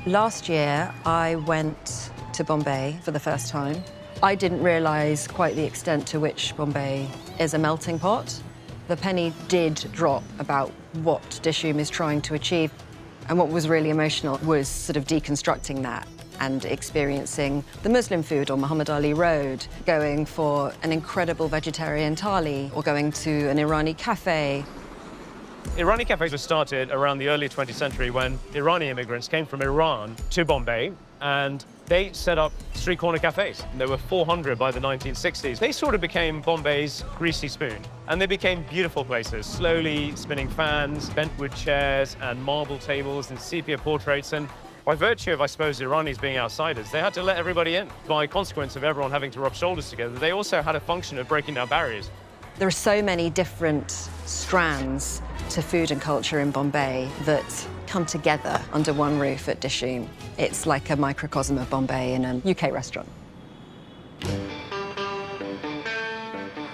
Last year, I went to Bombay for the first time. I didn't realise quite the extent to which Bombay is a melting pot. The penny did drop about what Dishoom is trying to achieve. And what was really emotional was sort of deconstructing that and experiencing the Muslim food on Muhammad Ali Road, going for an incredible vegetarian thali, or going to an Irani cafe. Irani cafes were started around the early 20th century when Irani immigrants came from Iran to Bombay, and they set up street corner cafes. There were 400 by the 1960s. They sort of became Bombay's greasy spoon, and they became beautiful places, slowly spinning fans, bentwood chairs, and marble tables and sepia portraits. And by virtue of, I suppose, Iranis being outsiders, they had to let everybody in. By consequence of everyone having to rub shoulders together, they also had a function of breaking down barriers. There are so many different strands to food and culture in Bombay that come together under one roof at Dishoom. It's like a microcosm of Bombay in an UK restaurant.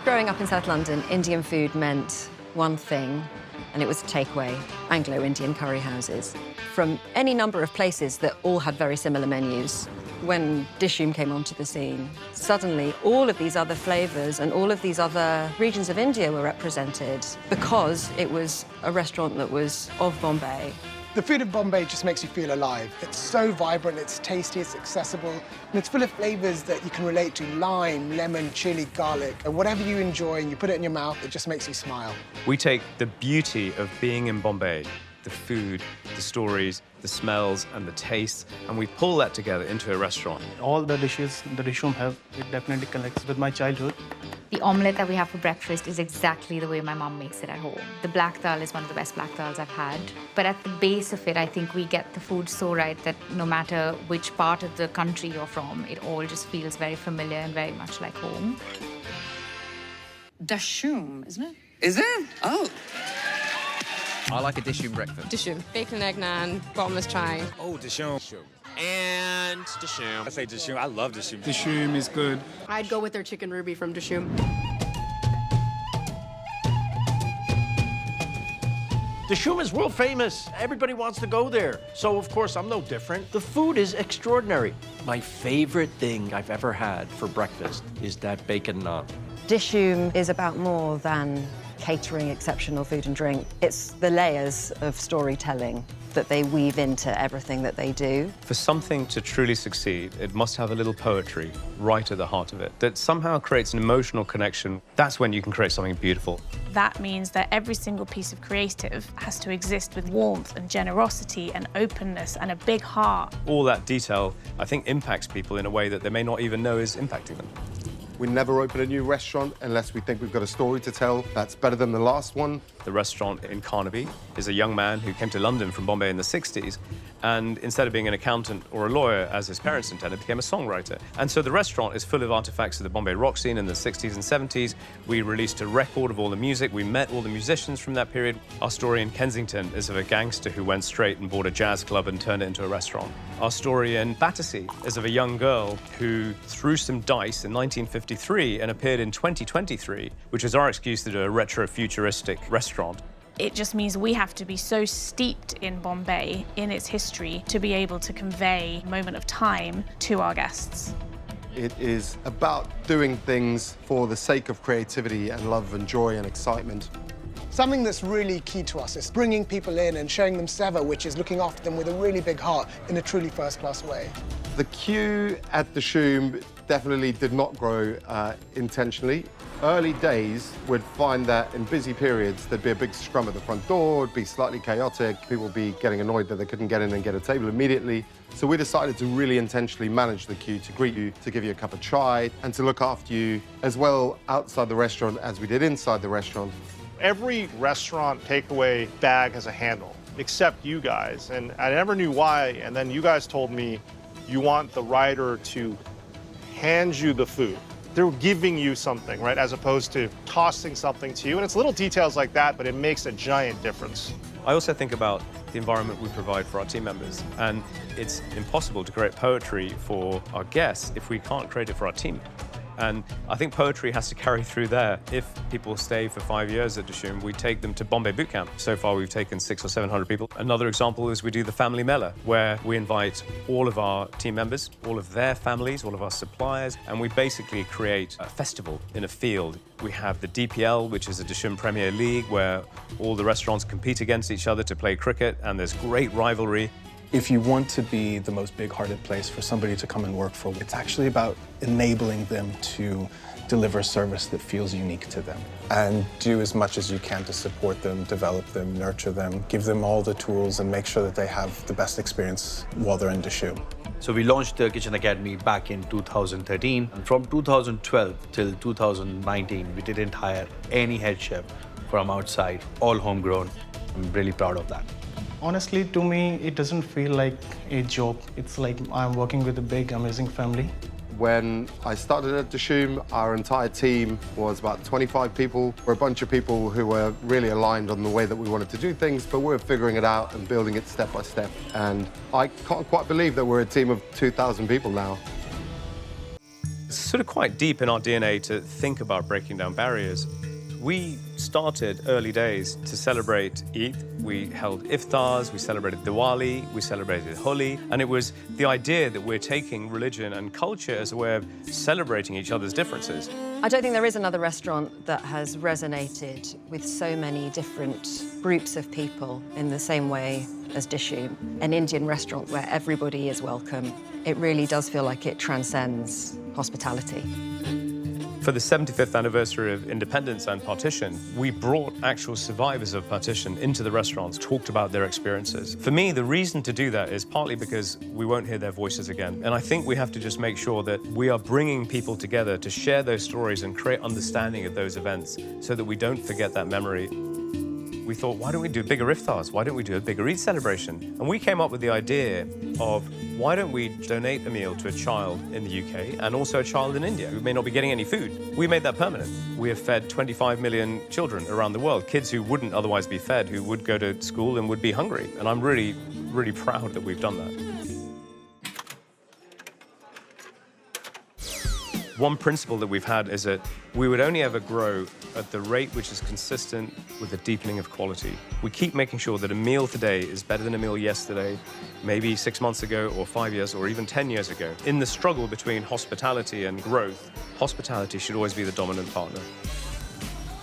Growing up in South London, Indian food meant one thing, and it was takeaway, Anglo-Indian curry houses, from any number of places that all had very similar menus. When Dishoom came onto the scene, suddenly all of these other flavours and all of these other regions of India were represented because it was a restaurant that was of Bombay. The food of Bombay just makes you feel alive. It's so vibrant, it's tasty, it's accessible, and it's full of flavours that you can relate to: lime, lemon, chilli, garlic. And whatever you enjoy and you put it in your mouth, it just makes you smile. We take the beauty of being in Bombay, the food, the stories, the smells and the tastes, and we pull that together into a restaurant. All the dishes the Dishoom have, it definitely connects with my childhood. The omelette that we have for breakfast is exactly the way my mom makes it at home. The black dal is one of the best black dals I've had. But at the base of it, I think we get the food so right that no matter which part of the country you're from, it all just feels very familiar and very much like home. Dishoom, isn't it? Is it? Oh. I like a Dishoom breakfast. Dishoom. Bacon and egg naan, bottomless chai. Oh, Dishoom. And Dishoom. I say Dishoom. I love Dishoom. Dishoom is good. I'd go with their chicken ruby from Dishoom. Dishoom is world famous. Everybody wants to go there. So, of course, I'm no different. The food is extraordinary. My favorite thing I've ever had for breakfast is that bacon naan. Dishoom is about more than catering exceptional food and drink. It's the layers of storytelling that they weave into everything that they do. For something to truly succeed, it must have a little poetry right at the heart of it that somehow creates an emotional connection. That's when you can create something beautiful. That means that every single piece of creative has to exist with warmth and generosity and openness and a big heart. All that detail, I think, impacts people in a way that they may not even know is impacting them. We never open a new restaurant unless we think we've got a story to tell that's better than the last one. The restaurant in Carnaby is a young man who came to London from Bombay in the 60s, and instead of being an accountant or a lawyer, as his parents intended, became a songwriter. And so the restaurant is full of artifacts of the Bombay rock scene in the 60s and 70s. We released a record of all the music. We met all the musicians from that period. Our story in Kensington is of a gangster who went straight and bought a jazz club and turned it into a restaurant. Our story in Battersea is of a young girl who threw some dice in 1953 and appeared in 2023, which is our excuse to do a retro-futuristic restaurant. It just means we have to be so steeped in Bombay, in its history, to be able to convey a moment of time to our guests. It is about doing things for the sake of creativity and love and joy and excitement. Something that's really key to us is bringing people in and showing them Seva, which is looking after them with a really big heart in a truly first-class way. The queue at Dishoom definitely did not grow intentionally. Early days would find that in busy periods, there'd be a big scrum at the front door, it'd be slightly chaotic, people would be getting annoyed that they couldn't get in and get a table immediately. So we decided to really intentionally manage the queue, to greet you, to give you a cup of chai, and to look after you as well outside the restaurant as we did inside the restaurant. Every restaurant takeaway bag has a handle, except you guys. And I never knew why, and then you guys told me you want the rider to hand you the food. They're giving you something, right, as opposed to tossing something to you. And it's little details like that, but it makes a giant difference. I also think about the environment we provide for our team members, and it's impossible to create poetry for our guests if we can't create it for our team. And I think poetry has to carry through there. If people stay for 5 years at Dishoom, we take them to Bombay boot camp. So far, we've taken 600 or 700 people. Another example is we do the family mela, where we invite all of our team members, all of their families, all of our suppliers, and we basically create a festival in a field. We have the DPL, which is a Dishoom Premier League, where all the restaurants compete against each other to play cricket, and there's great rivalry. If you want to be the most big-hearted place for somebody to come and work for, it's actually about enabling them to deliver a service that feels unique to them and do as much as you can to support them, develop them, nurture them, give them all the tools and make sure that they have the best experience while they're in Dishoom. So we launched the Kitchen Academy back in 2013. And from 2012 till 2019, we didn't hire any head chef from outside, all homegrown. I'm really proud of that. Honestly, to me, it doesn't feel like a job. It's like I'm working with a big, amazing family. When I started at Dishoom, our entire team was about 25 people. We're a bunch of people who were really aligned on the way that we wanted to do things, but we're figuring it out and building it step by step. And I can't quite believe that we're a team of 2,000 people now. It's sort of quite deep in our DNA to think about breaking down barriers. We started early days to celebrate Eid. We held iftars, we celebrated Diwali, we celebrated Holi, and it was the idea that we're taking religion and culture as a way of celebrating each other's differences. I don't think there is another restaurant that has resonated with so many different groups of people in the same way as Dishoom. An Indian restaurant where everybody is welcome. It really does feel like it transcends hospitality. For the 75th anniversary of independence and partition, we brought actual survivors of partition into the restaurants, talked about their experiences. For me, the reason to do that is partly because we won't hear their voices again. And I think we have to just make sure that we are bringing people together to share those stories and create understanding of those events so that we don't forget that memory. We thought, why don't we do bigger iftars? Why don't we do a bigger Eid celebration? And we came up with the idea of, why don't we donate a meal to a child in the UK and also a child in India who may not be getting any food? We made that permanent. We have fed 25 million children around the world, kids who wouldn't otherwise be fed, who would go to school and would be hungry. And I'm really, really proud that we've done that. One principle that we've had is that we would only ever grow at the rate which is consistent with the deepening of quality. We keep making sure that a meal today is better than a meal yesterday, maybe 6 months ago or 5 years or even 10 years ago. In the struggle between hospitality and growth, hospitality should always be the dominant partner.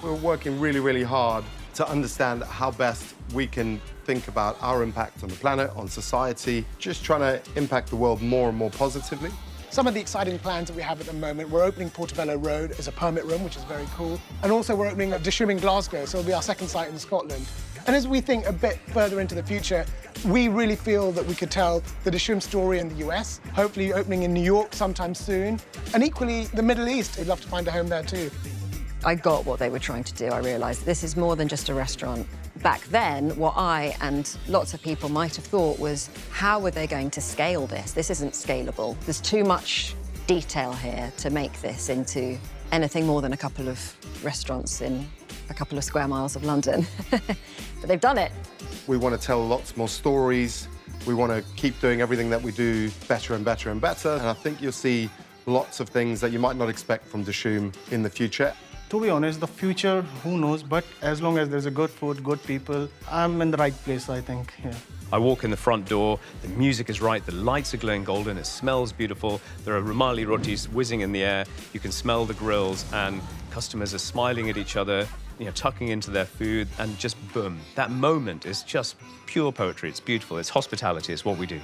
We're working really, really hard to understand how best we can think about our impact on the planet, on society, just trying to impact the world more and more positively. Some of the exciting plans that we have at the moment, we're opening Portobello Road as a permit room, which is very cool. And also we're opening a Dishoom in Glasgow, so it'll be our second site in Scotland. And as we think a bit further into the future, we really feel that we could tell the Dishoom story in the US, hopefully opening in New York sometime soon. And equally, the Middle East, we'd love to find a home there too. I got what they were trying to do. I realised this is more than just a restaurant. Back then, what I and lots of people might have thought was, how were they going to scale this? This isn't scalable. There's too much detail here to make this into anything more than a couple of restaurants in a couple of square miles of London. But they've done it. We want to tell lots more stories. We want to keep doing everything that we do better and better and better. And I think you'll see lots of things that you might not expect from Dishoom in the future. To be honest, the future, who knows? But as long as there's a good food, good people, I'm in the right place, I think, yeah. I walk in the front door, the music is right, the lights are glowing golden, it smells beautiful, there are rumali rotis whizzing in the air, you can smell the grills, and customers are smiling at each other, tucking into their food, and just boom. That moment is just pure poetry, it's beautiful, it's hospitality, it's what we do.